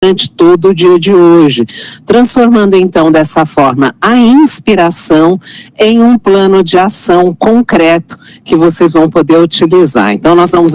durante todo o dia de hoje, transformando então dessa forma a inspiração em um plano de ação concreto que vocês vão poder utilizar. Então nós vamos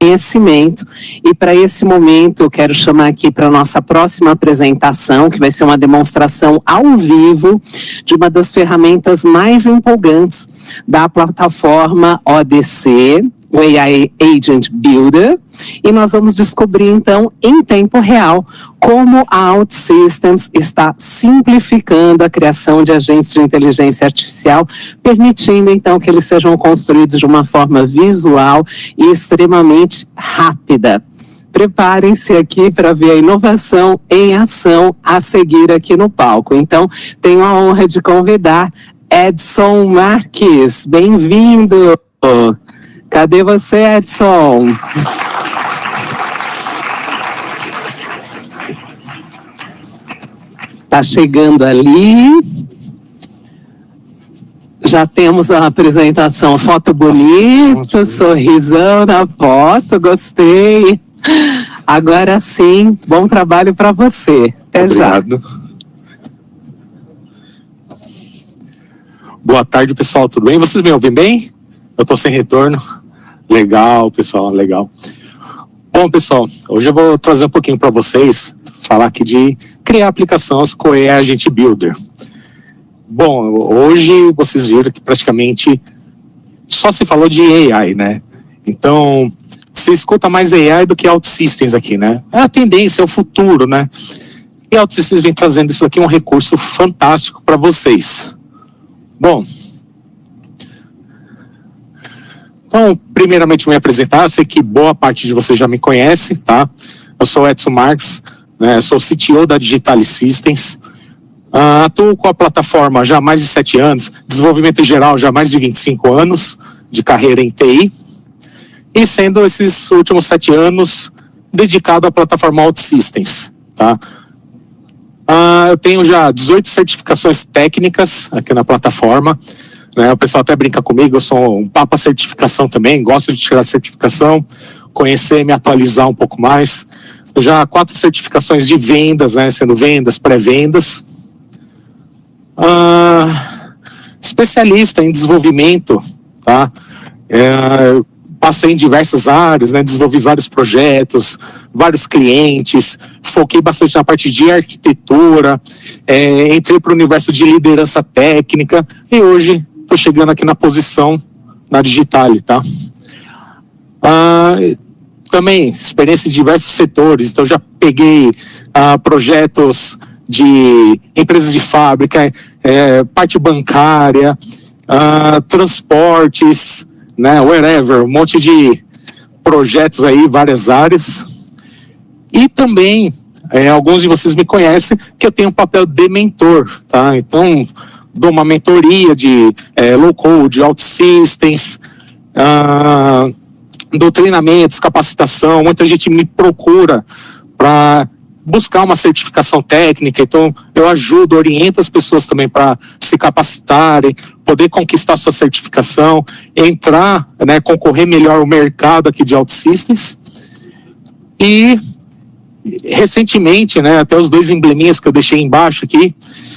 conhecimento, e para esse momento eu quero chamar aqui para a nossa próxima apresentação, que vai ser uma demonstração ao vivo de uma das ferramentas mais empolgantes da plataforma ODC, o AI Agent Builder, e nós vamos descobrir então em tempo real como a OutSystems está simplificando a criação de agentes de inteligência artificial, permitindo então que eles sejam construídos de uma forma visual e extremamente rápida. Preparem-se aqui para ver a inovação em ação a seguir aqui no palco. Então, tenho a honra de convidar Edson Marques. Bem-vindo! Cadê você, Edson? Tá chegando ali. Já temos a apresentação, foto bonita, sorrisão na foto, gostei. Agora sim, bom trabalho para você. Até Obrigado. Já. Boa tarde, pessoal, tudo bem? Vocês me ouvem bem? Eu tô sem retorno. Legal, pessoal, legal. Bom, pessoal, hoje eu vou trazer um pouquinho para vocês, falar aqui de criar aplicações com o AI Agent Builder. Bom, hoje vocês viram que praticamente só se falou de AI, né? Então, você escuta mais AI do que OutSystems aqui, né? É a tendência, é o futuro, né? E a OutSystems vem trazendo isso aqui, um recurso fantástico para vocês. Bom, então, primeiramente vou me apresentar, eu sei que boa parte de vocês já me conhece, tá? Eu sou o Edson Marques, né? Sou CTO da Digital Systems, atuo com a plataforma já há mais de 7 anos, desenvolvimento em geral já há mais de 25 anos de carreira em TI, e sendo esses últimos 7 anos dedicado à plataforma OutSystems, tá? Eu tenho já 18 certificações técnicas aqui na plataforma, né? O pessoal até brinca comigo, eu sou um papa certificação também, gosto de tirar certificação, conhecer, me atualizar um pouco mais. Já 4 certificações de vendas, né? Sendo vendas, pré-vendas. Especialista em desenvolvimento, tá? Passei em diversas áreas, né? Desenvolvi vários projetos, vários clientes, foquei bastante na parte de arquitetura, entrei para o universo de liderança técnica e hoje estou chegando aqui na posição na Digital, tá? Também experiência em diversos setores, então já peguei projetos de empresas de fábrica, parte bancária, transportes, né, wherever, um monte de projetos aí, várias áreas. E também, alguns de vocês me conhecem, que eu tenho um papel de mentor, tá? Então, dou uma mentoria de low-code, OutSystems, dou treinamentos, capacitação, muita gente me procura para buscar uma certificação técnica, então eu ajudo, oriento as pessoas também para se capacitarem, poder conquistar sua certificação, entrar, né, concorrer melhor ao mercado aqui de OutSystems. E recentemente, né, até os 2 embleminhas que eu deixei embaixo aqui,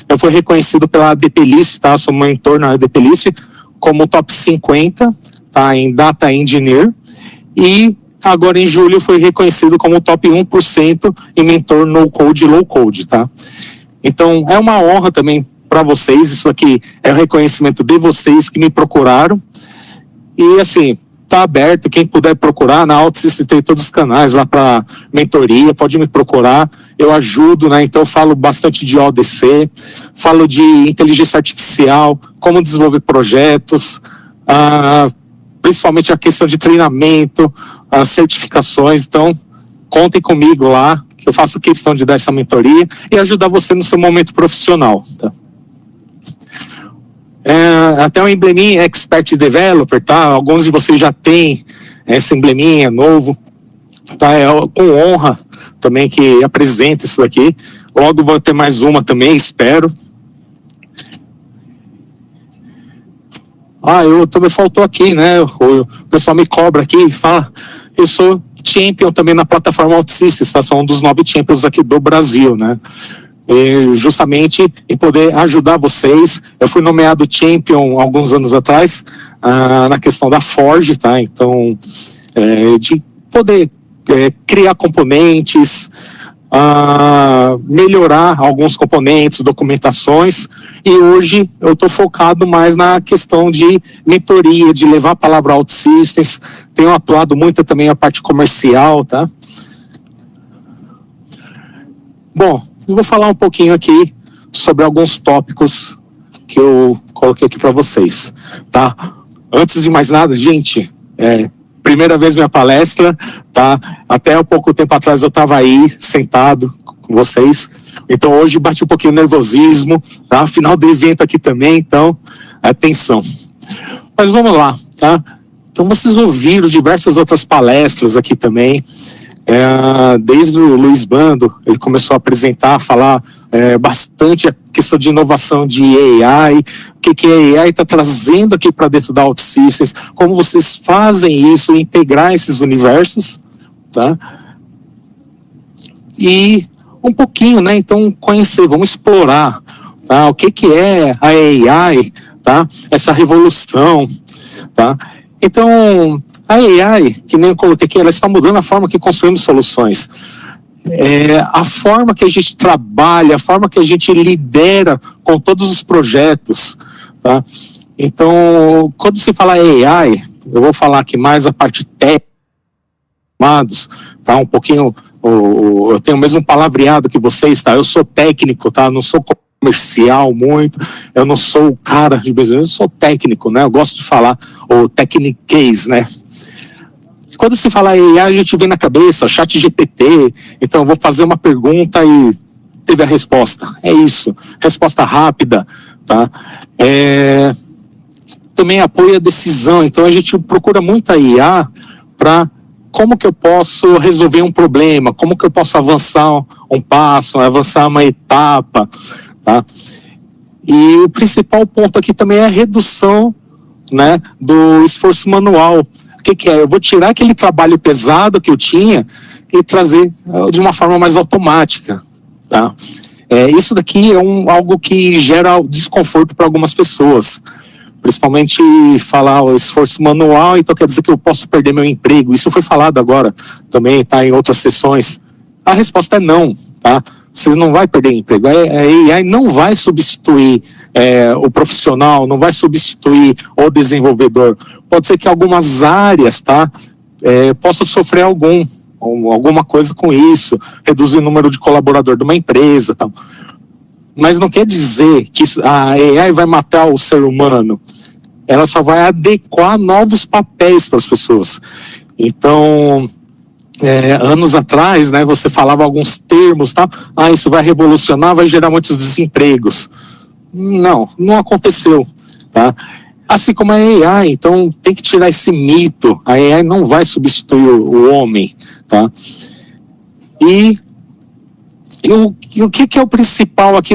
eu fui reconhecido pela ADPList, tá? Sou mentor na ADPList como top 50, tá? Em Data Engineer. E agora em julho foi reconhecido como top 1% em mentor no-code e low-code, tá? Então é uma honra também para vocês, isso aqui é o reconhecimento de vocês que me procuraram. E assim, tá aberto, quem puder procurar, na OutSystems tem todos os canais lá para mentoria, pode me procurar, eu ajudo, né? Então eu falo bastante de ODC, falo de inteligência artificial, como desenvolver projetos, principalmente a questão de treinamento, as certificações. Então contem comigo lá, que eu faço questão de dar essa mentoria e ajudar você no seu momento profissional, tá? Até o embleminha Expert Developer, tá? Alguns de vocês já têm esse embleminha novo, tá? Com honra também que apresento isso daqui. Logo vou ter mais uma também, espero. Eu também faltou aqui, né? O pessoal me cobra aqui e fala, eu sou champion também na plataforma OutSystems, tá? Sou um dos 9 champions aqui do Brasil, né? E justamente em poder ajudar vocês. Eu fui nomeado champion alguns anos atrás na questão da Forge, tá? Então, de poder criar componentes, melhorar alguns componentes, documentações, e hoje eu estou focado mais na questão de mentoria, de levar a palavra OutSystems. Tenho atuado muito também a parte comercial, tá? Bom, eu vou falar um pouquinho aqui sobre alguns tópicos que eu coloquei aqui para vocês, tá? Antes de mais nada, gente, primeira vez minha palestra, tá? Até há pouco tempo atrás eu estava aí, sentado com vocês. Então hoje bate um pouquinho de nervosismo, tá? Final do evento aqui também, então, atenção. Mas vamos lá, tá? Então vocês ouviram diversas outras palestras aqui também. Desde o Luiz Bando, ele começou a apresentar, falar bastante a questão de inovação de AI, o que a AI está trazendo aqui para dentro da OutSystems, como vocês fazem isso, integrar esses universos, tá? E um pouquinho, né? Então, conhecer, vamos explorar, tá? O que é a AI, tá? Essa revolução, tá? Então, a AI, que nem eu coloquei aqui, ela está mudando a forma que construímos soluções. A forma que a gente trabalha, a forma que a gente lidera com todos os projetos, tá? Então, quando se fala AI, eu vou falar aqui mais a parte técnica, tá? Um pouquinho, eu tenho o mesmo palavreado que vocês, tá? Eu sou técnico, tá? Não sou comercial muito, eu não sou o cara de business, eu sou técnico, né? Eu gosto de falar o techniquez, né? Quando se fala AI, a gente vem na cabeça, ChatGPT, então eu vou fazer uma pergunta e teve a resposta. É isso, resposta rápida, tá? Também apoia a decisão, então a gente procura muito a IA para como que eu posso resolver um problema, como que eu posso avançar um passo, avançar uma etapa, tá? E o principal ponto aqui também é a redução, né, do esforço manual. O que é? Eu vou tirar aquele trabalho pesado que eu tinha e trazer de uma forma mais automática, tá? Isso daqui é algo que gera desconforto para algumas pessoas, principalmente falar o esforço manual, então quer dizer que eu posso perder meu emprego. Isso foi falado agora também, tá, em outras sessões. A resposta é não, tá? Você não vai perder emprego. A AI não vai substituir o profissional, não vai substituir o desenvolvedor. Pode ser que algumas áreas, tá, possa sofrer alguma coisa com isso, reduzir o número de colaborador de uma empresa, tá? Mas não quer dizer que a AI vai matar o ser humano. Ela só vai adequar novos papéis para as pessoas. Então, anos atrás, né, você falava alguns termos, tá? Isso vai revolucionar, vai gerar muitos desempregos. Não aconteceu, tá? Assim como a AI, então tem que tirar esse mito. A AI não vai substituir o homem, tá? E o que é o principal aqui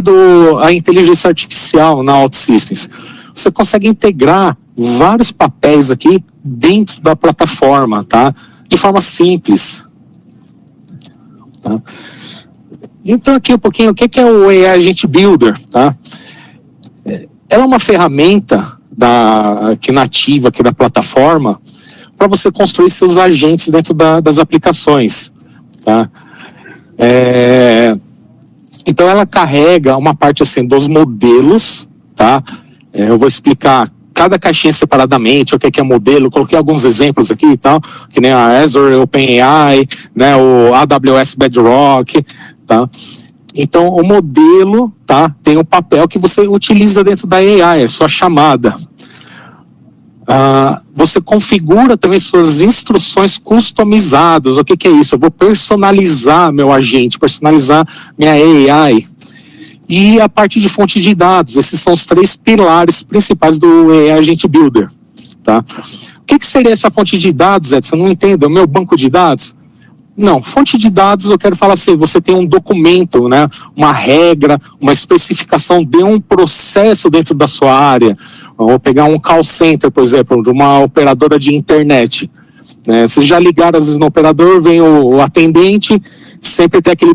a inteligência artificial na OutSystems? Você consegue integrar vários papéis aqui dentro da plataforma, tá? De forma simples, tá? Então aqui um pouquinho, o que é o AI Agent Builder, tá? Ela é uma ferramenta que nativa aqui da plataforma para você construir seus agentes dentro das aplicações, tá? Então ela carrega uma parte assim dos modelos, tá? Eu vou explicar cada caixinha separadamente, o que é modelo, coloquei alguns exemplos aqui e tal, que nem a Azure OpenAI, né, o AWS Bedrock, tá? Então, o modelo, tá, tem um papel que você utiliza dentro da AI, é sua chamada. Você configura também suas instruções customizadas. O que é isso? Eu vou personalizar meu agente, personalizar minha AI. E a parte de fonte de dados, esses são os 3 pilares principais do AI Agent Builder, tá? O que seria essa fonte de dados, Edson? Eu não entendo, é o meu banco de dados? Não, fonte de dados eu quero falar assim, você tem um documento, né, uma regra, uma especificação de um processo dentro da sua área. Eu vou pegar um call center, por exemplo, de uma operadora de internet. né? Vocês já ligaram às vezes no operador, vem o atendente, sempre tem aquele,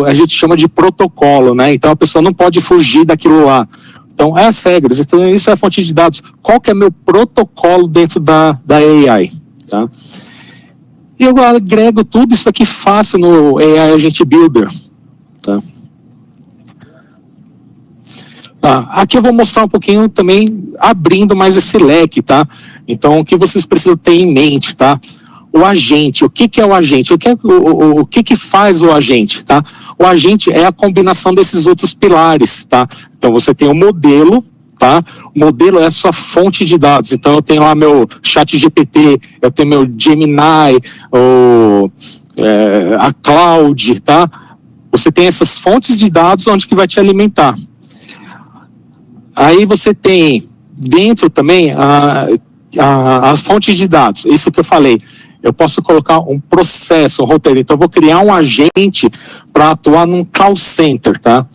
a gente chama de protocolo, né? Então a pessoa não pode fugir daquilo lá. Então, é as regras. Então, isso é a fonte de dados. Qual que é meu protocolo dentro da AI? Tá? E eu agrego tudo isso aqui fácil no AI Agent Builder. Tá? Aqui eu vou mostrar um pouquinho também, abrindo mais esse leque, tá? Então, o que vocês precisam ter em mente, tá? O agente, o que é o agente? O que faz o agente, tá? O agente é a combinação desses outros pilares, tá? Então, você tem o modelo, tá? O modelo é a sua fonte de dados. Então, eu tenho lá meu ChatGPT, eu tenho meu Gemini, a Cloud, tá? Você tem essas fontes de dados onde que vai te alimentar. Aí você tem dentro também as fontes de dados, isso que eu falei. Eu posso colocar um processo, um roteiro. Então, eu vou criar um agente para atuar num call center, tá?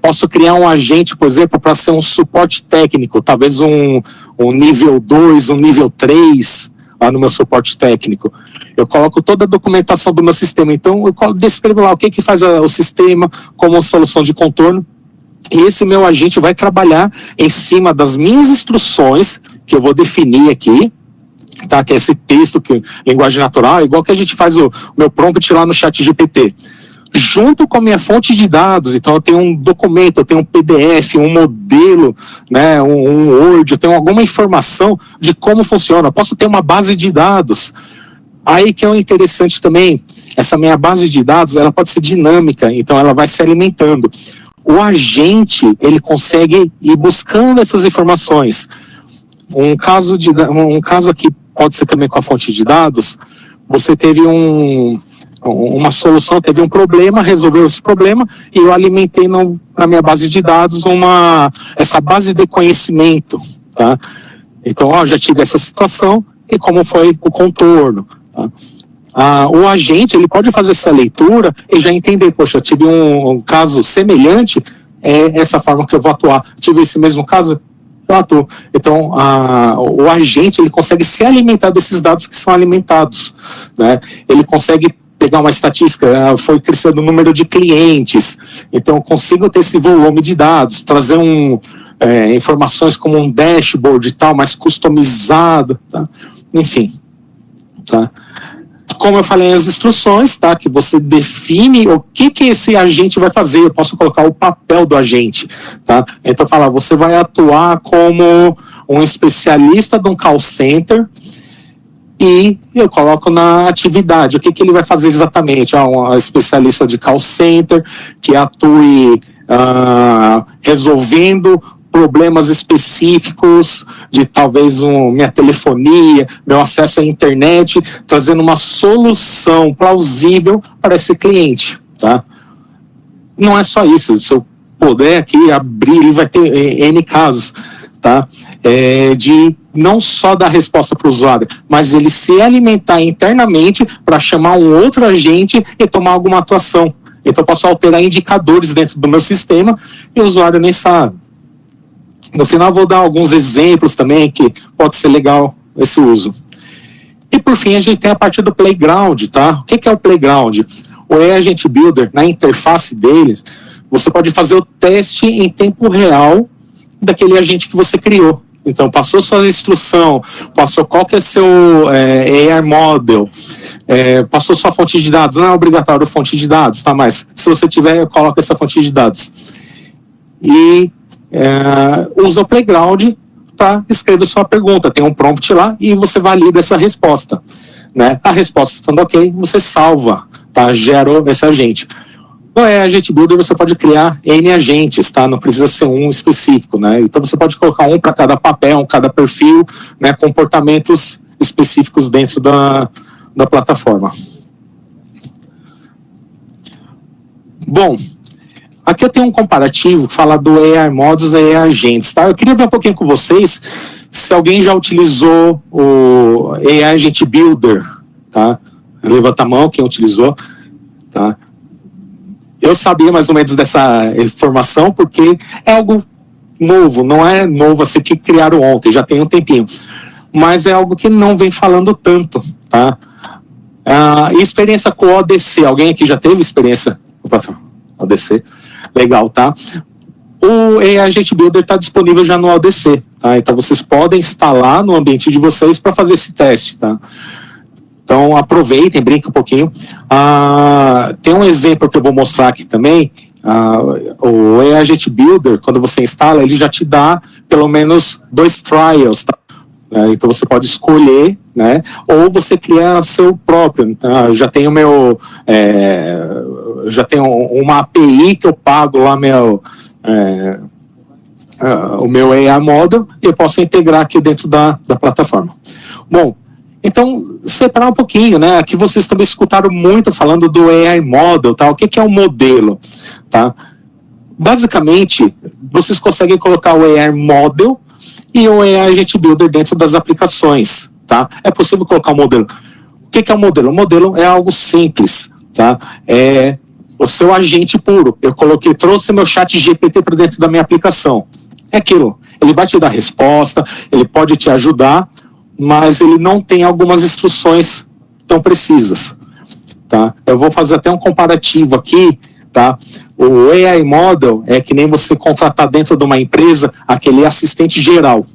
Posso criar um agente, por exemplo, para ser um suporte técnico, talvez um nível 2, um nível 3, lá no meu suporte técnico. Eu coloco toda a documentação do meu sistema. Então, eu descrevo lá o que faz o sistema como solução de contorno. E esse meu agente vai trabalhar em cima das minhas instruções, que eu vou definir aqui, tá? Que é esse texto, linguagem natural, igual que a gente faz o meu prompt lá no ChatGPT. Junto com a minha fonte de dados, então eu tenho um documento, eu tenho um PDF, um modelo, né, um Word, eu tenho alguma informação de como funciona. Eu posso ter uma base de dados. Aí que é o interessante também, essa minha base de dados, ela pode ser dinâmica, então ela vai se alimentando. O agente, ele consegue ir buscando essas informações. Um caso aqui pode ser também com a fonte de dados. Você teve uma solução, teve um problema, resolveu esse problema e eu alimentei na minha base de dados essa base de conhecimento, tá? Então, já tive essa situação e como foi o contorno, tá? O agente, ele pode fazer essa leitura e já entender, poxa, eu tive um caso semelhante, é essa forma que eu vou atuar. Tive esse mesmo caso, eu atuo. Então, o agente, ele consegue se alimentar desses dados que são alimentados, né? Ele consegue pegar uma estatística, foi crescendo o número de clientes, então eu consigo ter esse volume de dados, trazer informações como um dashboard e tal, mais customizado, tá? Enfim, tá? Como eu falei, as instruções, tá? Que você define o que esse agente vai fazer. Eu posso colocar o papel do agente, tá? Então, você vai atuar como um especialista de um call center e eu coloco na atividade. O que ele vai fazer exatamente? Um especialista de call center que atue resolvendo problemas específicos de talvez minha telefonia, meu acesso à internet, trazendo uma solução plausível para esse cliente, tá? Não é só isso, se eu puder aqui abrir, ele vai ter N casos, tá? De não só dar resposta para o usuário, mas ele se alimentar internamente para chamar um outro agente e tomar alguma atuação. Então eu posso alterar indicadores dentro do meu sistema e o usuário nem sabe. No final eu vou dar alguns exemplos também que pode ser legal esse uso. E por fim a gente tem a parte do Playground, tá? O que é o Playground? O AI Agent Builder, na interface deles, você pode fazer o teste em tempo real daquele agente que você criou. Então, passou sua instrução, passou qual que é seu AI Model, passou sua fonte de dados, não é obrigatório fonte de dados, tá? Mas se você tiver, coloca essa fonte de dados. E usa o Playground para escrever sua pergunta. Tem um prompt lá e você valida essa resposta, né? A resposta estando ok, você salva, tá? Gera esse agente. No Agent Builder você pode criar N agentes, tá? Não precisa ser um específico, né? Então você pode colocar um para cada papel, cada perfil, né? Comportamentos específicos dentro da plataforma. Bom, aqui eu tenho um comparativo que fala do AI Modules e AI Agents, tá? Eu queria ver um pouquinho com vocês se alguém já utilizou o AI Agent Builder, tá? Levanta a mão quem utilizou, tá? Eu sabia mais ou menos dessa informação porque é algo novo, não é novo assim que criaram ontem, já tem um tempinho. mas é algo que não vem falando tanto, tá? Experiência com o ODC, alguém aqui já teve experiência? ODC, legal, tá? O AI Agent Builder está disponível já no ODC, tá? Então vocês podem instalar no ambiente de vocês para fazer esse teste, tá? Então aproveitem, brinquem um pouquinho. Tem um exemplo que eu vou mostrar aqui também. O AI Agent Builder, quando você instala, ele já te dá pelo menos 2 trials, tá? Então você pode escolher, né? Ou você cria seu próprio. Então, já tenho já tenho uma API que eu pago lá o meu AI Model e eu posso integrar aqui dentro da plataforma. Bom, então, separar um pouquinho, né? Aqui vocês também escutaram muito falando do AI Model, tá? O que é um modelo, tá? Basicamente, vocês conseguem colocar o AI Model e o AI Agent Builder dentro das aplicações, tá? É possível colocar um modelo. O que é um modelo? Um modelo é algo simples, tá? É o seu agente puro. Eu trouxe meu chat GPT para dentro da minha aplicação. É aquilo. Ele vai te dar resposta, ele pode te ajudar, mas ele não tem algumas instruções tão precisas, tá? Eu vou fazer até um comparativo aqui, tá? O AI Model é que nem você contratar dentro de uma empresa aquele assistente geral,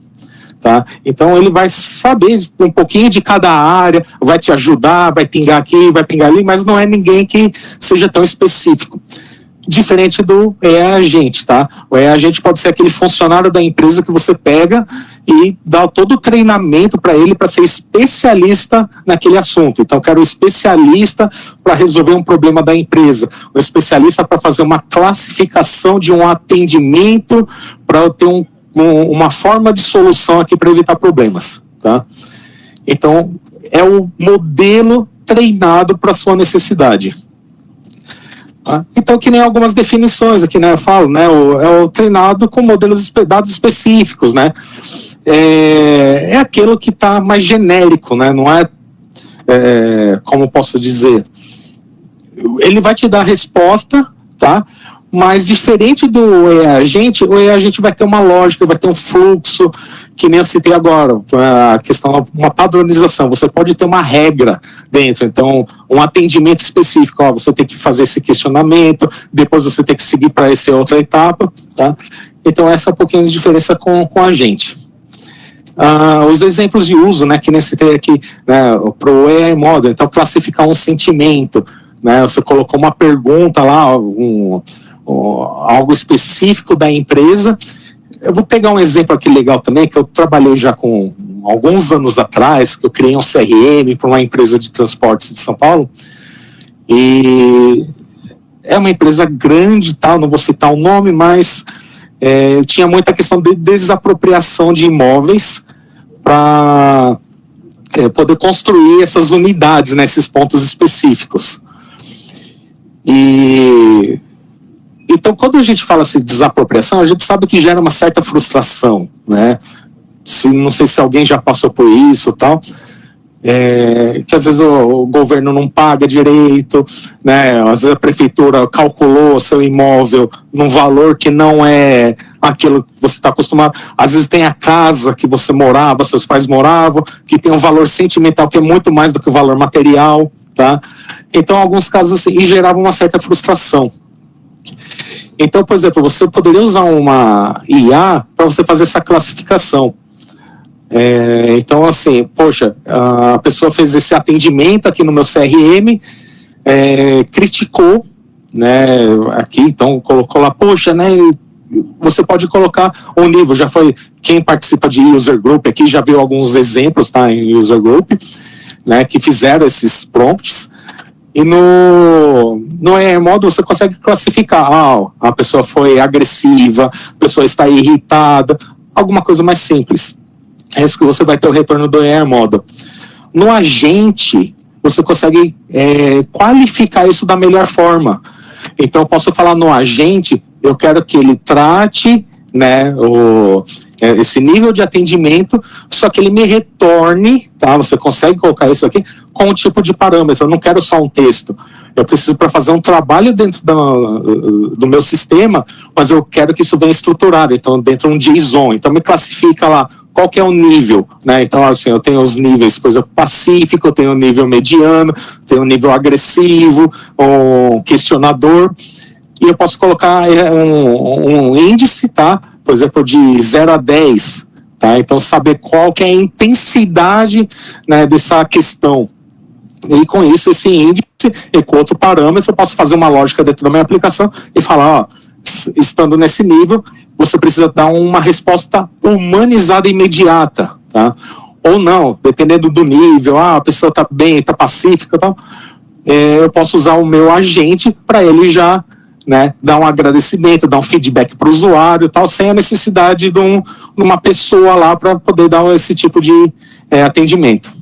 tá? Então ele vai saber um pouquinho de cada área, vai te ajudar, vai pingar aqui, vai pingar ali, mas não é ninguém que seja tão específico. Diferente do AI Agente, tá? O AI Agente pode ser aquele funcionário da empresa que você pega e dá todo o treinamento para ele para ser especialista naquele assunto. Então, eu quero um especialista para resolver um problema da empresa, um especialista para fazer uma classificação de um atendimento, para eu ter uma forma de solução aqui para evitar problemas, tá? Então, é o modelo treinado para a sua necessidade. Então, que nem algumas definições aqui, né? Eu falo, né? É o treinado com modelos dados específicos, né? É aquilo que está mais genérico, né? Não como posso dizer? Ele vai te dar a resposta, tá? Mas diferente do AI Agent, o AI Agent vai ter uma lógica, vai ter um fluxo, que nem eu citei agora, a questão, uma padronização. Você pode ter uma regra dentro, então, um atendimento específico. Você tem que fazer esse questionamento, depois você tem que seguir para essa outra etapa, tá? Então, essa é um pouquinho de diferença com a gente. Os exemplos de uso, né, que nem citei aqui, né, para o AI Model, então, classificar um sentimento, né, você colocou uma pergunta lá, algo específico da empresa. Eu vou pegar um exemplo aqui legal também, que eu trabalhei já com alguns anos atrás, que eu criei um CRM para uma empresa de transportes de São Paulo, e é uma empresa grande, tal, não vou citar o nome, mas tinha muita questão de desapropriação de imóveis para poder construir essas unidades nesses pontos específicos. Então, quando a gente fala assim de desapropriação, a gente sabe que gera uma certa frustração, né? Não sei se alguém já passou por isso e tal, que às vezes o governo não paga direito, né? Às vezes a prefeitura calculou seu imóvel num valor que não é aquilo que você está acostumado. Às vezes tem a casa que você morava, seus pais moravam, que tem um valor sentimental que é muito mais do que o valor material, tá? Então, em alguns casos, assim, gerava uma certa frustração. Então, por exemplo, você poderia usar uma IA para você fazer essa classificação. Então, assim, poxa, a pessoa fez esse atendimento aqui no meu CRM, criticou, né, aqui, então colocou lá, poxa, né, você pode colocar um nível, já foi, quem participa de user group aqui já viu alguns exemplos, tá, em user group, né, que fizeram esses prompts. E no AI Model você consegue classificar, a pessoa foi agressiva, a pessoa está irritada, alguma coisa mais simples. É isso que você vai ter o retorno do AI Model. No agente, você consegue qualificar isso da melhor forma. Então, eu posso falar no agente, eu quero que ele trate, né, esse nível de atendimento, só que ele me retorne, tá? Você consegue colocar isso aqui com um tipo de parâmetro. Eu não quero só um texto. Eu preciso para fazer um trabalho dentro do meu sistema, mas eu quero que isso venha estruturado, então dentro de um JSON. Então me classifica lá qual que é o nível, né? Então assim, eu tenho os níveis, por exemplo, pacífico, eu tenho o nível mediano, tenho o nível agressivo, o questionador, e eu posso colocar um índice, tá? Por exemplo, de 0 a 10, tá? Então saber qual que é a intensidade, né, dessa questão. E com isso, esse índice, e com outro parâmetro, eu posso fazer uma lógica dentro da minha aplicação e falar, ó, estando nesse nível, você precisa dar uma resposta humanizada e imediata, tá? Ou não, dependendo do nível, a pessoa está bem, está pacífica e tal, eu posso usar o meu agente para ele já, né, dar um agradecimento, dar um feedback para o usuário e tal, sem a necessidade de uma pessoa lá para poder dar esse tipo de atendimento.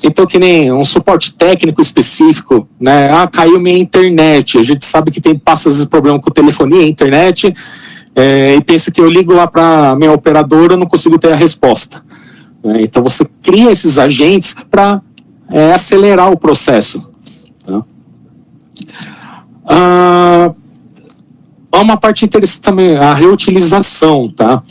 Então, que nem um suporte técnico específico, né? Caiu minha internet. A gente sabe que passa às vezes problema com telefonia, internet, e pensa que eu ligo lá para minha operadora e não consigo ter a resposta. Então, você cria esses agentes para acelerar o processo. Tá? Uma parte interessante também, a reutilização, tá?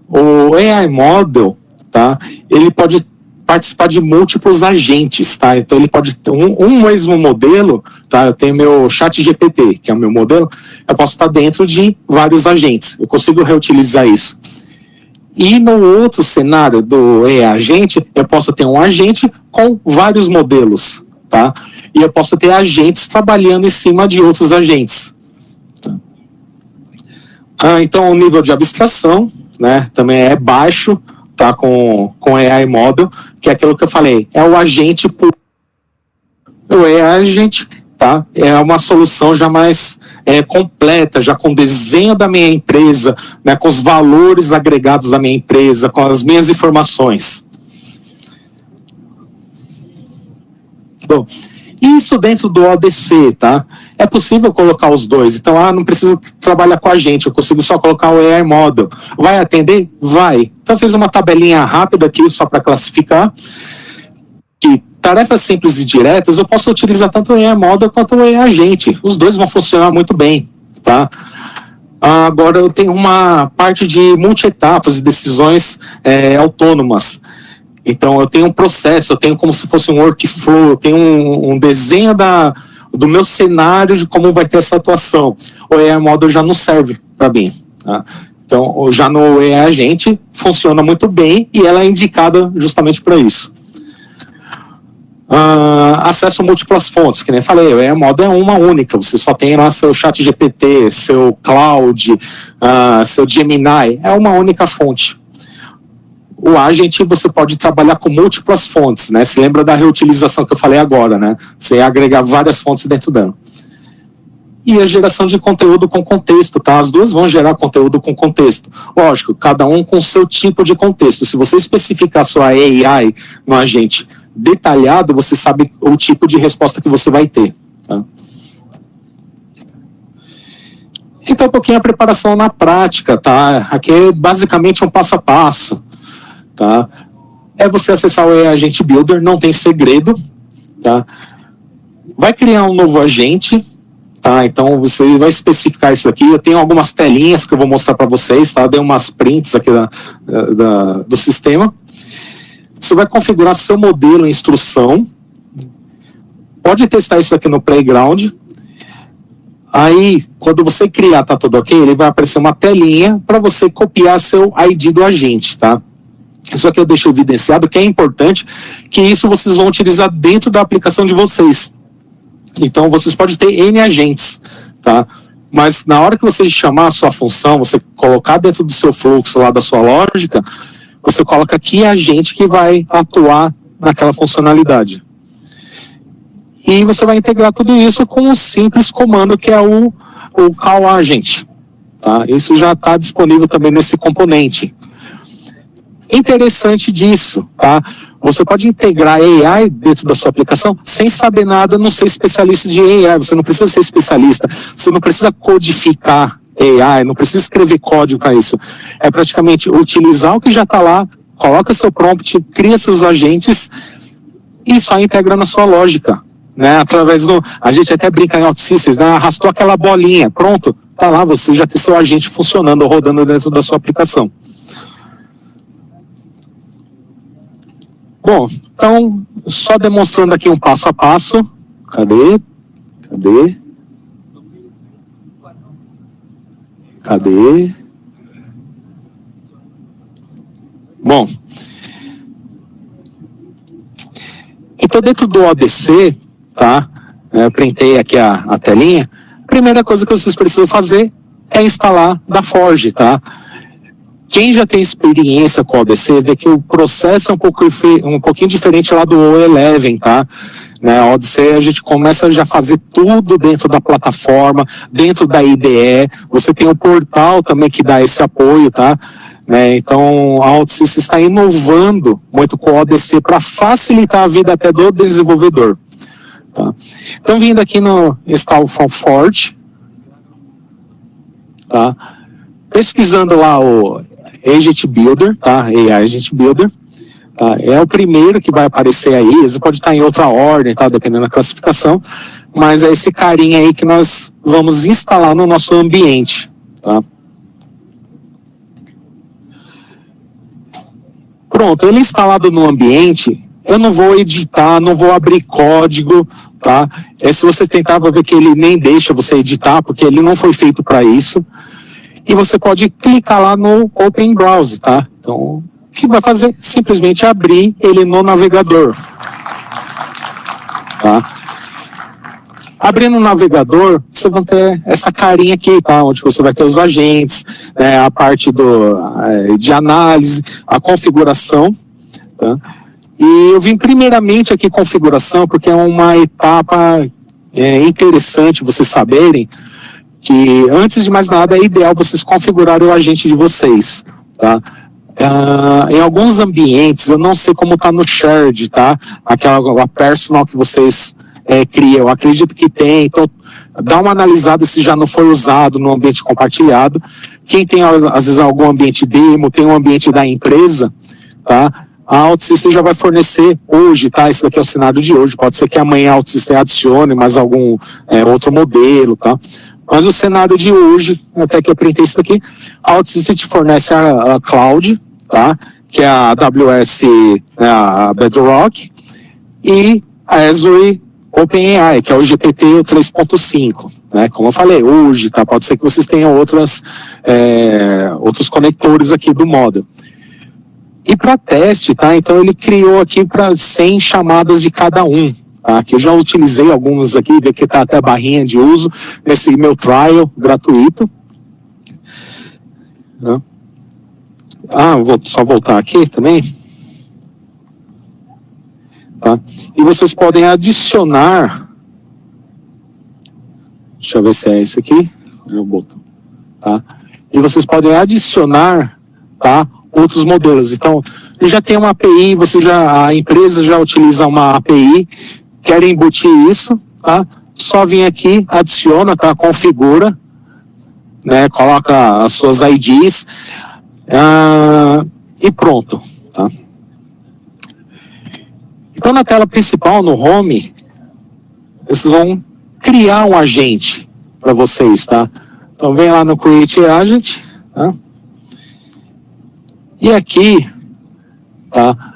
O AI Model, tá? Ele pode participar de múltiplos agentes, tá? Então ele pode ter um mesmo modelo, tá? Eu tenho meu ChatGPT, que é o meu modelo, eu posso estar dentro de vários agentes, eu consigo reutilizar isso. E no outro cenário do AI agente, eu posso ter um agente com vários modelos, tá? E eu posso ter agentes trabalhando em cima de outros agentes. Então o nível de abstração, né, também é baixo, tá, com AI Model, que é aquilo que eu falei, é o agente puro. O AI Agent, tá, é uma solução já mais completa, já com desenho da minha empresa, né, com os valores agregados da minha empresa, com as minhas informações. Bom, isso dentro do ODC, tá? É possível colocar os dois. Então, não preciso trabalhar com a gente, eu consigo só colocar o AI Model. Vai atender? Vai. Então, eu fiz uma tabelinha rápida aqui, só para classificar. Que tarefas simples e diretas, eu posso utilizar tanto o AI Model quanto o AI Agente. Os dois vão funcionar muito bem, tá? Agora, eu tenho uma parte de multi-etapas e decisões autônomas. Então, eu tenho um processo, eu tenho como se fosse um workflow, eu tenho um desenho do meu cenário de como vai ter essa atuação. O AI Model já não serve para mim. Tá? Então, já no AI Agente funciona muito bem e ela é indicada justamente para isso. Acesso a múltiplas fontes, que nem falei, o AI Model é uma única, você só tem lá seu ChatGPT, seu Cloud, seu Gemini, é uma única fonte. O agente você pode trabalhar com múltiplas fontes, né? Se lembra da reutilização que eu falei agora, né? Você agregar várias fontes dentro dela. E a geração de conteúdo com contexto, tá? As duas vão gerar conteúdo com contexto. Lógico, cada um com seu tipo de contexto. Se você especificar sua AI no agente detalhado, você sabe o tipo de resposta que você vai ter, tá? Então, um pouquinho a preparação na prática, tá? Aqui é basicamente um passo a passo. Tá? É você acessar o AI Agent Builder, não tem segredo, tá? Vai criar um novo agente, tá? Então você vai especificar isso aqui. Eu tenho algumas telinhas que eu vou mostrar para vocês, tá? Eu dei umas prints aqui do sistema. Você vai configurar seu modelo em instrução. Pode testar isso aqui no Playground. Aí, quando você criar, tá tudo ok, ele vai aparecer uma telinha para você copiar seu ID do agente, tá? Isso aqui eu deixo evidenciado, que é importante, que isso vocês vão utilizar dentro da aplicação de vocês. Então, vocês podem ter N agentes, tá? Mas na hora que você chamar a sua função, você colocar dentro do seu fluxo lá da sua lógica, você coloca que agente que vai atuar naquela funcionalidade. E você vai integrar tudo isso com um simples comando que é o call agent, tá? Isso já está disponível também nesse componente. Interessante disso, tá? Você pode integrar AI dentro da sua aplicação sem saber nada, não ser especialista de AI. Você não precisa ser especialista, você não precisa codificar AI, não precisa escrever código para isso. É praticamente utilizar o que já está lá, coloca seu prompt, cria seus agentes e só integra na sua lógica, né, através do... A gente até brinca em OutSystems, né, arrastou aquela bolinha, pronto, tá lá, você já tem seu agente funcionando, rodando dentro da sua aplicação. Bom, então, só demonstrando aqui um passo a passo. Cadê? Bom, então dentro do ODC, tá? Eu printei aqui a telinha. A primeira coisa que vocês precisam fazer é instalar da Forge, tá? Quem já tem experiência com o ODC vê que o processo é um pouquinho diferente lá do O11, tá? Né, a ODC a gente começa a já fazer tudo dentro da plataforma, dentro da IDE. Você tem o portal também que dá esse apoio, tá? Né, então a OutSystems está inovando muito com o ODC para facilitar a vida até do desenvolvedor. Tá? Então vindo aqui no Install from Forge, tá? Pesquisando lá o Agent Builder, tá? AI Agent Builder. Tá? É o primeiro que vai aparecer aí, você pode estar em outra ordem, tá? Dependendo da classificação, mas é esse carinha aí que nós vamos instalar no nosso ambiente. Tá? Pronto, ele instalado no ambiente, eu não vou editar, não vou abrir código, tá? Se você tentava ver que ele nem deixa você editar, porque ele não foi feito para isso. E você pode clicar lá no Open Browse, tá? Então, o que vai fazer? Simplesmente abrir ele no navegador. Tá? Abrindo o navegador, você vai ter essa carinha aqui, tá? Onde você vai ter os agentes, né, a parte de análise, a configuração, tá? E eu vim primeiramente aqui configuração, porque é uma etapa interessante vocês saberem que, antes de mais nada, é ideal vocês configurarem o agente de vocês, tá? Em alguns ambientes, eu não sei como está no shared, tá? A personal que vocês criam, eu acredito que tem, então dá uma analisada se já não foi usado no ambiente compartilhado. Quem tem, às vezes, algum ambiente demo, tem um ambiente da empresa, tá? A OutSystems já vai fornecer hoje, tá? Esse daqui é o cenário de hoje, pode ser que amanhã a OutSystems adicione mais algum outro modelo, tá? Mas o cenário de hoje, até que eu printei isso daqui, a OutSystems te fornece a Cloud, tá? Que é a AWS, a Bedrock, e a Azure OpenAI, que é o GPT 3.5, né? Como eu falei, hoje, tá? Pode ser que vocês tenham outros conectores aqui do model. E para teste, tá? Então ele criou aqui para 100 chamadas de cada um. Tá? Que eu já utilizei algumas aqui, vê que está até a barrinha de uso, nesse meu trial gratuito. Né? Vou só voltar aqui também. Tá? E vocês podem adicionar, deixa eu ver se é esse aqui, tá? E vocês podem adicionar, tá, outros modelos. Então, já tem uma API, a empresa já utiliza uma API, querem embutir isso, tá? Só vir aqui, adiciona, tá? Configura, né? Coloca as suas IDs e pronto, tá? Então, na tela principal, no Home, vocês vão criar um agente para vocês, tá? Então, vem lá no Create Agent, tá? E aqui, tá?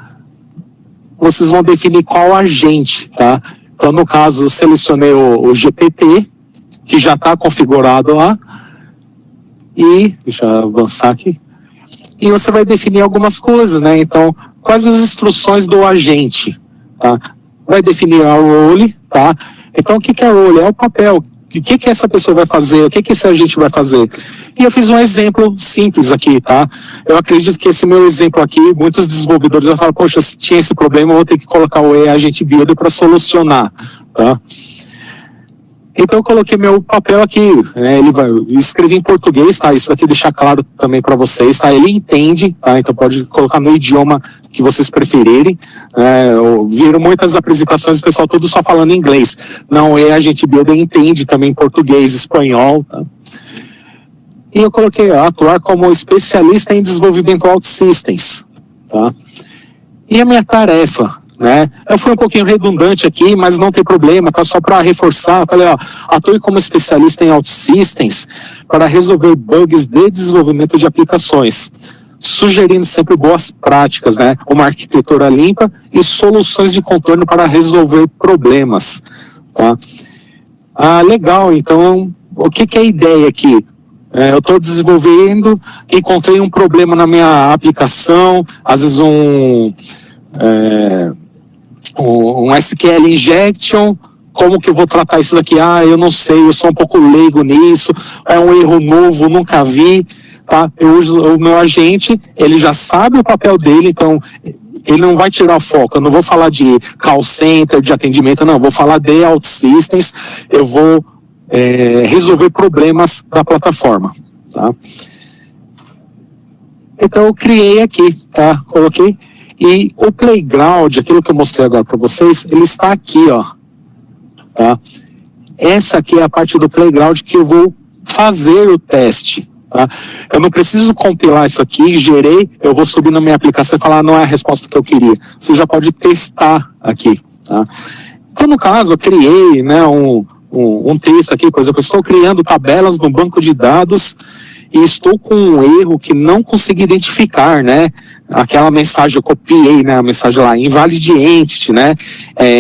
Vocês vão definir qual agente, tá? Então, no caso, eu selecionei o GPT, que já está configurado lá. E, deixa eu avançar aqui. E você vai definir algumas coisas, né? Então, quais as instruções do agente, tá? Vai definir a role, tá? Então, o que é a role? É o papel. O que essa pessoa vai fazer? O que esse agente vai fazer? E eu fiz um exemplo simples aqui, tá? Eu acredito que esse meu exemplo aqui, muitos desenvolvedores vão falar, poxa, se tinha esse problema, eu vou ter que colocar o Agent Builder para solucionar, tá? Então eu coloquei meu papel aqui, né? Escrevi em português, tá? Isso aqui deixar claro também para vocês, tá? Ele entende, tá? Então pode colocar no idioma que vocês preferirem. Viram muitas apresentações do pessoal todo só falando inglês. Não, o Agent Builder entende também português, espanhol, tá? E eu coloquei atuar como especialista em desenvolvimento OutSystems, tá? E a minha tarefa né? Eu fui um pouquinho redundante aqui, mas não tem problema, tá? Só para reforçar, eu falei, ó, atue como especialista em OutSystems para resolver bugs de desenvolvimento de aplicações, sugerindo sempre boas práticas, né? Uma arquitetura limpa e soluções de contorno para resolver problemas, tá? Ah, legal, então, o que é a ideia aqui? Eu estou desenvolvendo, encontrei um problema na minha aplicação, às vezes um SQL injection, como que eu vou tratar isso daqui? Ah, eu não sei, eu sou um pouco leigo nisso, é um erro novo, nunca vi, tá? Eu uso o meu agente, ele já sabe o papel dele, então ele não vai tirar o foco. Eu não vou falar de call center, de atendimento, não, eu vou falar de OutSystems, eu vou resolver problemas da plataforma, tá? Então eu criei aqui, tá? Coloquei. E o playground, aquilo que eu mostrei agora para vocês, ele está aqui, ó, tá? Essa aqui é a parte do playground que eu vou fazer o teste, tá? Eu não preciso compilar isso aqui, gerei, eu vou subir na minha aplicação e falar, não é a resposta que eu queria. Você já pode testar aqui, tá? Então, no caso, eu criei, né, um texto aqui, por exemplo, eu estou criando tabelas no banco de dados e estou com um erro que não consegui identificar, né? Aquela mensagem, eu copiei, né? A mensagem lá, invalid entity, né?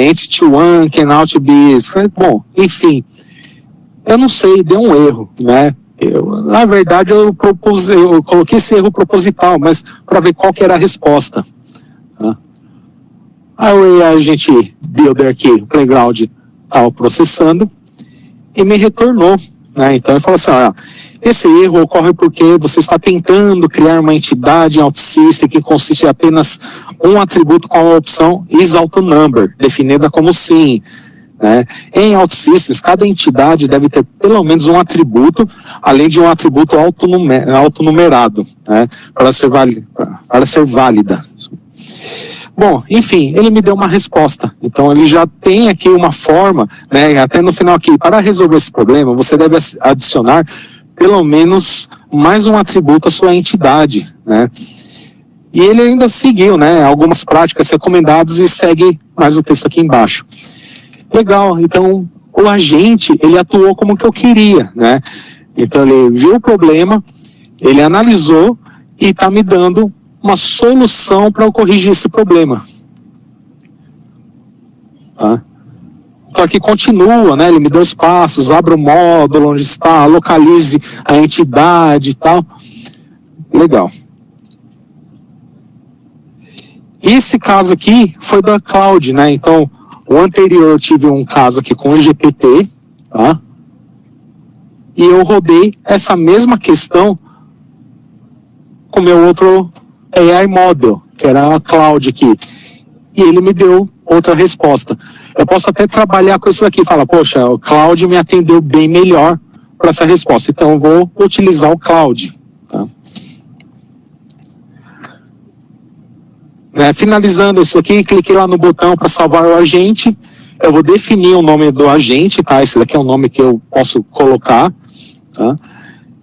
Entity 1 cannot be... Bom, enfim, eu não sei, deu um erro, né? Na verdade, eu coloquei esse erro proposital, mas para ver qual que era a resposta. Tá? Aí o agente builder aqui, o playground, estava processando e me retornou, né? Então ele falou assim, ó, esse erro ocorre porque você está tentando criar uma entidade em OutSystem que consiste em apenas um atributo com a opção isAutoNumber, definida como sim, né? Em OutSystems, cada entidade deve ter pelo menos um atributo, além de um atributo autonumerado, né? Para ser válida. Bom, enfim, ele me deu uma resposta. Então, ele já tem aqui uma forma, né? Até no final aqui, para resolver esse problema, você deve adicionar pelo menos mais um atributo à sua entidade, né? E ele ainda seguiu, né? Algumas práticas recomendadas e segue mais o texto aqui embaixo. Legal, então o agente, ele atuou como que eu queria, né? Então, ele viu o problema, ele analisou e está me dando uma solução para eu corrigir esse problema. Tá? Então aqui continua, né? Ele me deu os passos, abra o módulo onde está, localize a entidade e tal. Legal. Esse caso aqui foi da Cloud, né? Então, o anterior eu tive um caso aqui com o GPT, tá? E eu rodei essa mesma questão com o meu outro AI Model, que era a Cloud aqui. E ele me deu outra resposta. Eu posso até trabalhar com isso aqui, falar, poxa, o Cloud me atendeu bem melhor para essa resposta, então eu vou utilizar o Cloud. Tá? Finalizando isso aqui, cliquei lá no botão para salvar o agente, eu vou definir o nome do agente, tá? Esse daqui é um nome que eu posso colocar, tá?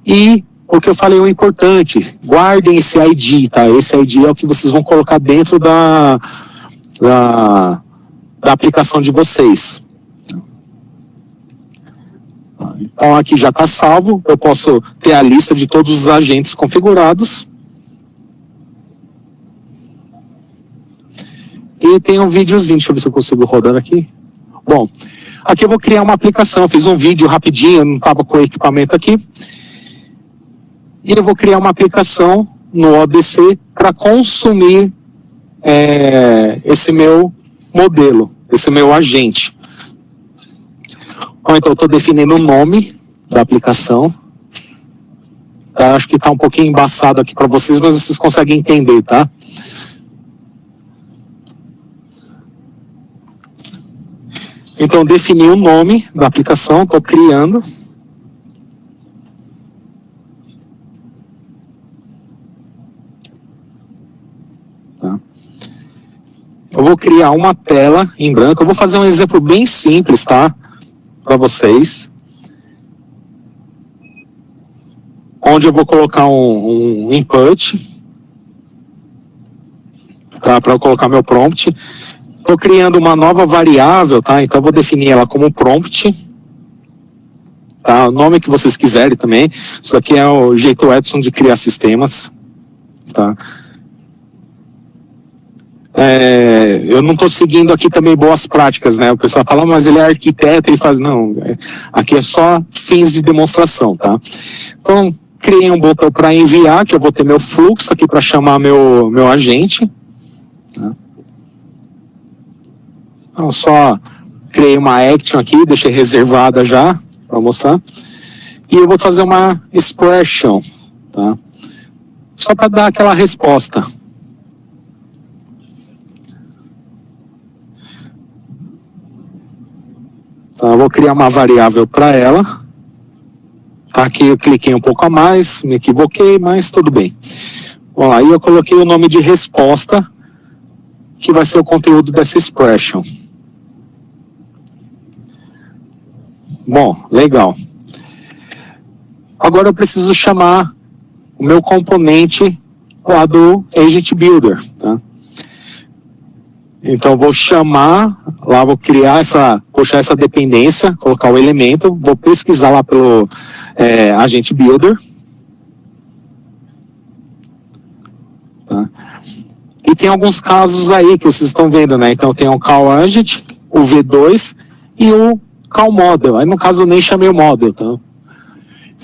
E o que eu falei é importante, guardem esse ID, tá? Esse ID é o que vocês vão colocar dentro da aplicação de vocês. Então aqui já está salvo, eu posso ter a lista de todos os agentes configurados. E tem um videozinho, deixa eu ver se eu consigo rodar aqui. Bom, aqui eu vou criar uma aplicação, eu fiz um vídeo rapidinho, eu não estava com o equipamento aqui. E eu vou criar uma aplicação no ODC para consumir esse meu modelo, esse meu agente. Bom, então eu estou definindo o nome da aplicação. Tá? Acho que está um pouquinho embaçado aqui para vocês, mas vocês conseguem entender, tá? Então, defini o nome da aplicação, estou criando. Tá? Eu vou criar uma tela em branco. Eu vou fazer um exemplo bem simples, tá? Para vocês. Onde eu vou colocar um input. Tá? Para eu colocar meu prompt. Estou criando uma nova variável, tá? Então, eu vou definir ela como prompt. Tá? O nome que vocês quiserem também. Isso aqui é o jeito Edson de criar sistemas. Tá? Eu não estou seguindo aqui também boas práticas, né? O pessoal fala, mas ele é arquiteto, ele faz... Não, aqui é só fins de demonstração, tá? Então, criei um botão para enviar, que eu vou ter meu fluxo aqui para chamar meu agente. Tá? Então, só criei uma action aqui, deixei reservada já, para mostrar. E eu vou fazer uma expression, tá? Só para dar aquela resposta. Tá, eu vou criar uma variável para ela. Tá, aqui eu cliquei um pouco a mais, me equivoquei, mas tudo bem. Vamos lá, e eu coloquei o nome de resposta, que vai ser o conteúdo dessa expression. Bom, legal. Agora eu preciso chamar o meu componente lá do Agent Builder, tá? Então, vou chamar, lá vou criar puxar essa dependência, colocar o elemento, vou pesquisar lá pelo Agent Builder. Tá? E tem alguns casos aí que vocês estão vendo, né? Então, tem o Call Agent, o V2 e o Call Model. Aí, no caso, eu nem chamei o Model, tá?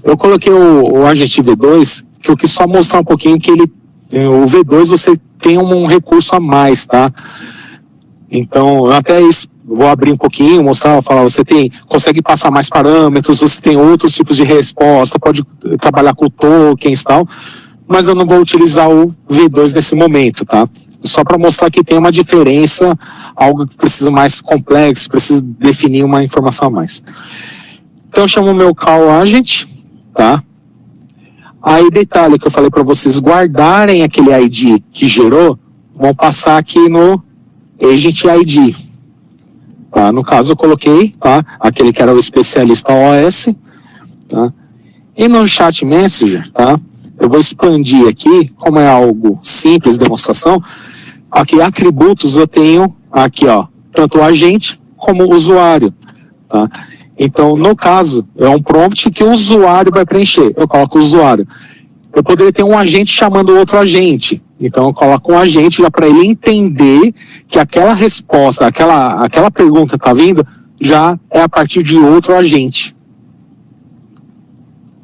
Eu coloquei o Agent V2, que eu quis só mostrar um pouquinho que o V2 você tem um recurso a mais, tá? Então, eu até vou abrir um pouquinho, mostrar, falar, você consegue passar mais parâmetros, você tem outros tipos de resposta, pode trabalhar com tokens e tal, mas eu não vou utilizar o V2 nesse momento, tá? Só para mostrar que tem uma diferença, algo que precisa mais complexo, precisa definir uma informação a mais. Então, eu chamo o meu Call Agent, tá? Aí, detalhe que eu falei para vocês guardarem aquele ID que gerou, vão passar aqui no Agent ID. Tá? No caso, eu coloquei, tá? Aquele que era o especialista OS. Tá? E no Chat Messenger, tá? Eu vou expandir aqui, como é algo simples, demonstração. Aqui, atributos, eu tenho aqui, ó, tanto o agente como o usuário. Tá? Então, no caso, é um prompt que o usuário vai preencher. Eu coloco o usuário. Eu poderia ter um agente chamando outro agente. Então, eu coloco um agente já para ele entender que aquela resposta, aquela pergunta que está vindo, já é a partir de outro agente.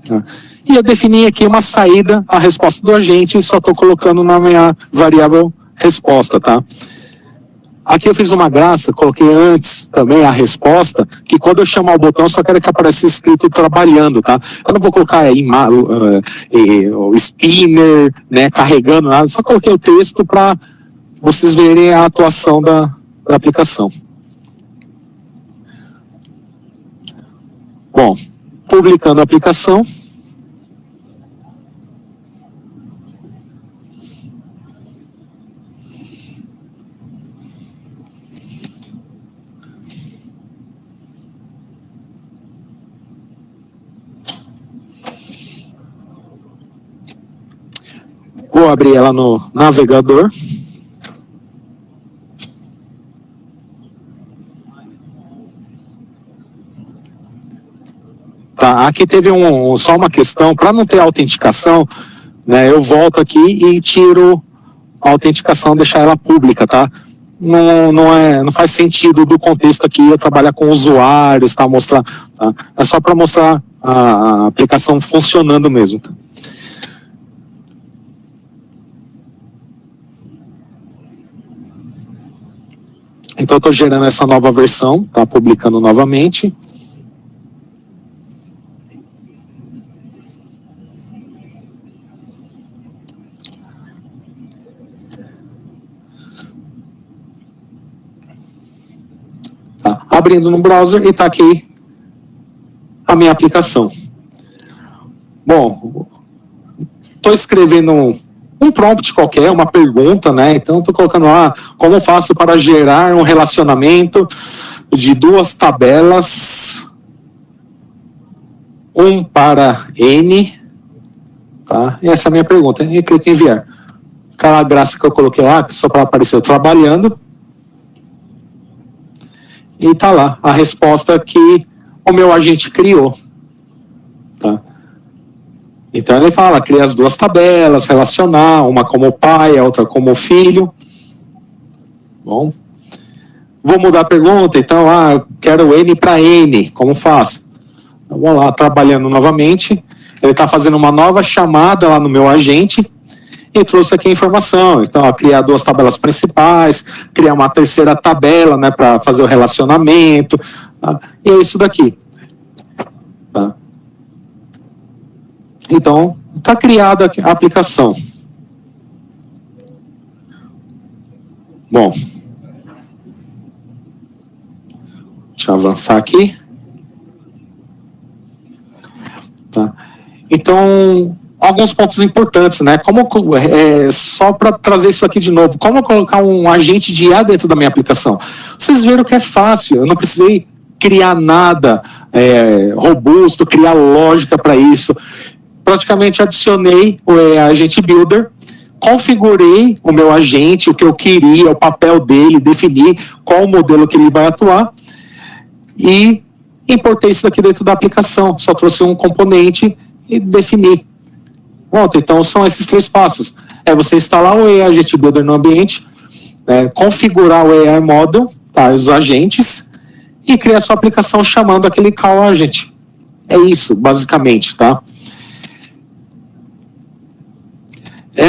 Tá? E eu defini aqui uma saída, a resposta do agente, só estou colocando na minha variável resposta, tá? Aqui eu fiz uma graça, coloquei antes também a resposta, que quando eu chamar o botão, eu só quero que apareça escrito trabalhando, tá? Eu não vou colocar o spinner, né, carregando nada, só coloquei o texto para vocês verem a atuação da aplicação. Bom, publicando a aplicação. Vou abrir ela no navegador. Tá, aqui teve só uma questão, para não ter autenticação, né, eu volto aqui e tiro a autenticação, deixar ela pública, tá? Não faz sentido do contexto aqui eu trabalhar com usuários, tá? Mostrar, tá? É só para mostrar a aplicação funcionando mesmo, tá? Então, eu estou gerando essa nova versão, tá? Publicando novamente. Tá? Abrindo no browser e está aqui a minha aplicação. Bom, estou escrevendo um prompt qualquer, uma pergunta, né? Então, estou colocando lá, como eu faço para gerar um relacionamento de duas tabelas, um para N, tá? E essa é a minha pergunta. E clico em enviar. Aquela graça que eu coloquei lá, só para aparecer trabalhando. e tá lá a resposta que o meu agente criou, tá? Então ele fala, cria as duas tabelas, relacionar, uma como pai, a outra como filho. Bom, vou mudar a pergunta, então, eu quero N para N, como faço? Vamos lá, trabalhando novamente, ele está fazendo uma nova chamada lá no meu agente, e trouxe aqui a informação. Então, criar duas tabelas principais, criar uma terceira tabela, né, para fazer o relacionamento, tá? E é isso daqui. Tá? Então, está criada a aplicação. Bom, deixa eu avançar aqui. Tá? Então, alguns pontos importantes, né? Só para trazer isso aqui de novo, como colocar um agente de IA dentro da minha aplicação? Vocês viram que é fácil, eu não precisei criar nada robusto, criar lógica para isso. Praticamente adicionei o Agent Builder, configurei o meu agente, o que eu queria, o papel dele, defini qual o modelo que ele vai atuar e importei isso aqui dentro da aplicação. Só trouxe um componente e defini. Pronto, então são esses 3 passos. É você instalar o AI Agent Builder no ambiente, configurar o AI Model, tá, os agentes, e criar sua aplicação chamando aquele call agent. É isso, basicamente, tá?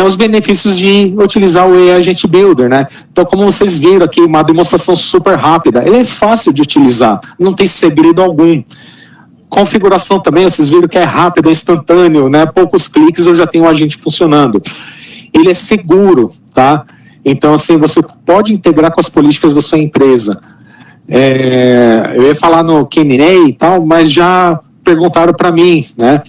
Os benefícios de utilizar o AI Agent Builder, né? Então, como vocês viram aqui, uma demonstração super rápida. Ele é fácil de utilizar, não tem segredo algum. Configuração também, vocês viram que é rápido, é instantâneo, né? Poucos cliques eu já tenho o agente funcionando. Ele é seguro, tá? Então, assim, você pode integrar com as políticas da sua empresa. Eu ia falar no Q&A e tal, mas já perguntaram para mim, né?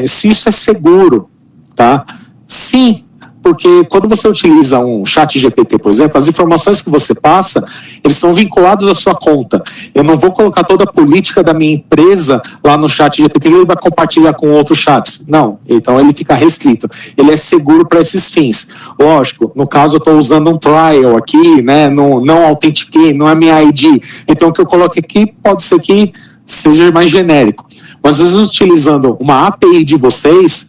Se isso é seguro, tá? Sim, porque quando você utiliza um chat GPT, por exemplo, as informações que você passa, eles são vinculados à sua conta. Eu não vou colocar toda a política da minha empresa lá no chat GPT e ele vai compartilhar com outros chats. Não, então ele fica restrito. Ele é seguro para esses fins. Lógico, no caso eu estou usando um trial aqui, né, não autentiquei, não é minha ID. Então o que eu coloco aqui pode ser que seja mais genérico. Mas às vezes utilizando uma API de vocês,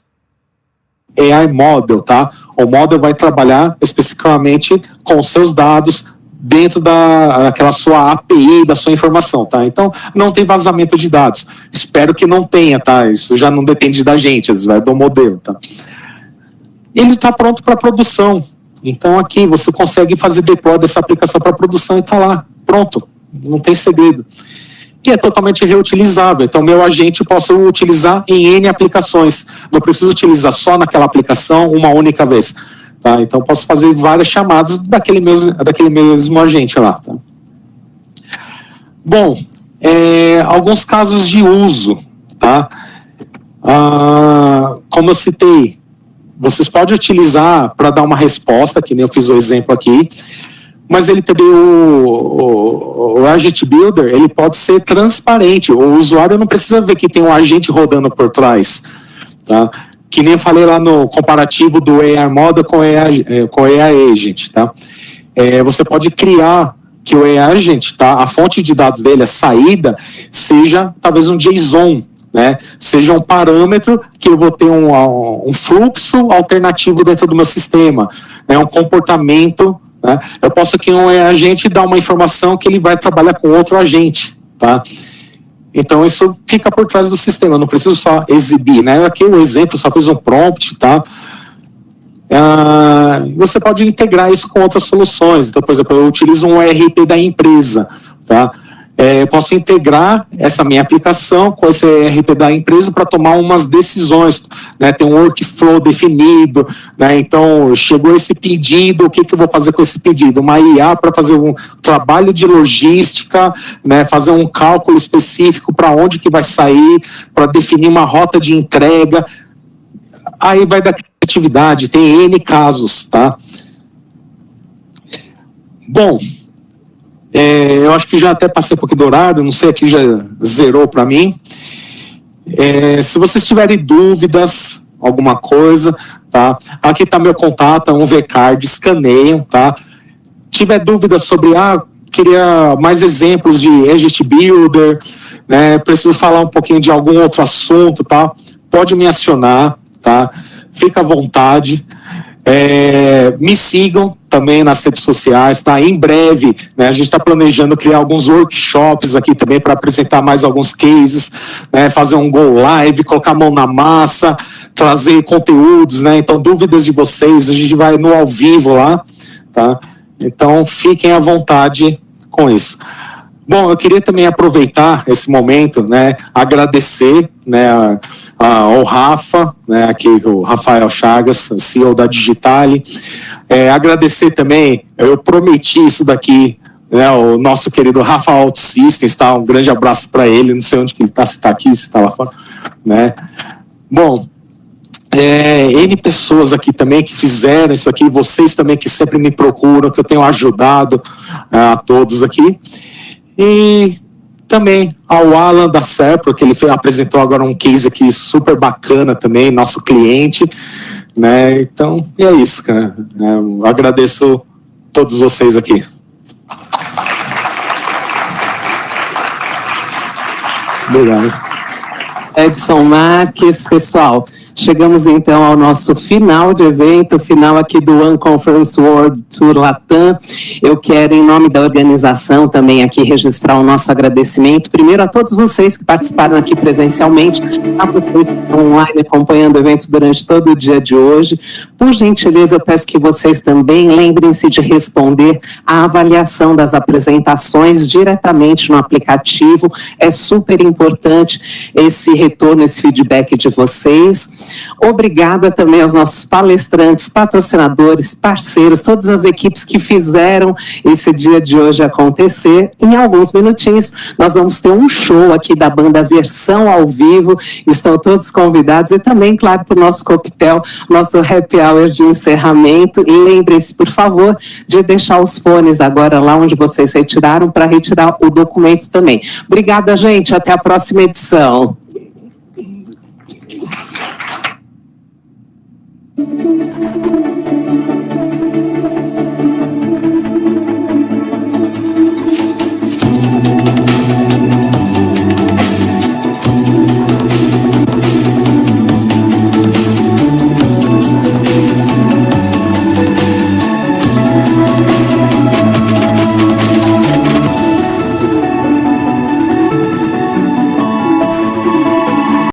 AI Model, tá? O model vai trabalhar especificamente com os seus dados dentro daquela sua API, da sua informação, tá? Então, não tem vazamento de dados. Espero que não tenha, tá? Isso já não depende da gente, às vezes vai do modelo, tá? Ele está pronto para produção. Então, aqui você consegue fazer deploy dessa aplicação para produção e está lá, pronto. Não tem segredo. E é totalmente reutilizável. Então, meu agente eu posso utilizar em N aplicações. Não preciso utilizar só naquela aplicação uma única vez. Tá? Então, posso fazer várias chamadas daquele mesmo agente lá. Tá? Bom, alguns casos de uso. Tá? Como eu citei, vocês podem utilizar para dar uma resposta, que nem eu fiz o exemplo aqui. Mas ele também, o Agent Builder, ele pode ser transparente. O usuário não precisa ver que tem um agente rodando por trás. Tá? Que nem eu falei lá no comparativo do AI Model com o AI Agent. Tá? Você pode criar que o AI Agent, tá? A fonte de dados dele, a saída, seja talvez um JSON. Né? Seja um parâmetro que eu vou ter um fluxo alternativo dentro do meu sistema. Né? Um comportamento. Né? Eu posso aqui um agente dar uma informação que ele vai trabalhar com outro agente, tá? Então isso fica por trás do sistema, eu não preciso só exibir, né? Aqui o exemplo, só fiz um prompt, tá? Você pode integrar isso com outras soluções. Então, por exemplo, eu utilizo um ERP da empresa, tá? Eu posso integrar essa minha aplicação com esse ERP da empresa para tomar umas decisões, né? Tem um workflow definido, né? Então, chegou esse pedido, o que eu vou fazer com esse pedido? Uma IA para fazer um trabalho de logística, né? Fazer um cálculo específico para onde que vai sair, para definir uma rota de entrega. Aí vai da criatividade, tem N casos, tá? Bom, eu acho que já até passei um pouquinho do horário, não sei, aqui já zerou para mim. Se vocês tiverem dúvidas, alguma coisa, tá? Aqui está meu contato, é um VCard, escaneiam, tá? Tiver dúvidas sobre, queria mais exemplos de Agent Builder, né? Preciso falar um pouquinho de algum outro assunto, tá? Pode me acionar, tá? Fica à vontade. Me sigam também nas redes sociais, tá? Em breve, né, a gente está planejando criar alguns workshops aqui também para apresentar mais alguns cases, né, fazer um go live, colocar a mão na massa, trazer conteúdos, né? Então, dúvidas de vocês, a gente vai no ao vivo lá, tá? Então, fiquem à vontade com isso. Bom, eu queria também aproveitar esse momento, né, agradecer, né, ao Rafa, né, aqui o Rafael Chagas, CEO da Digitale. Agradecer também, eu prometi isso daqui, né, o nosso querido Rafa OutSystems, tá? Um grande abraço para ele, não sei onde que ele está, se está aqui, se está lá fora, né? Bom, N pessoas aqui também que fizeram isso aqui, vocês também que sempre me procuram, que eu tenho ajudado a todos aqui. E também ao Alan da Serpro, que ele apresentou agora um case aqui super bacana também, nosso cliente, né? Então, é isso, cara. Eu agradeço todos vocês aqui. Obrigado. Edson Marques, pessoal, chegamos então ao nosso final de evento, final aqui do One Conference World Tour Latam. Eu quero, em nome da organização, também aqui registrar o nosso agradecimento, primeiro a todos vocês que participaram aqui presencialmente, a vocês que estão online acompanhando o evento durante todo o dia de hoje. Por gentileza, eu peço que vocês também lembrem-se de responder à avaliação das apresentações diretamente no aplicativo. É super importante esse retorno, esse feedback de vocês. Obrigada também aos nossos palestrantes, patrocinadores, parceiros, todas as equipes que fizeram esse dia de hoje acontecer. Em alguns minutinhos, nós vamos ter um show aqui da banda Versão ao Vivo. Estão todos convidados e também, claro, para o nosso coquetel, nosso happy hour de encerramento. E lembrem-se, por favor, de deixar os fones agora lá onde vocês retiraram para retirar o documento também. Obrigada, gente. Até a próxima edição.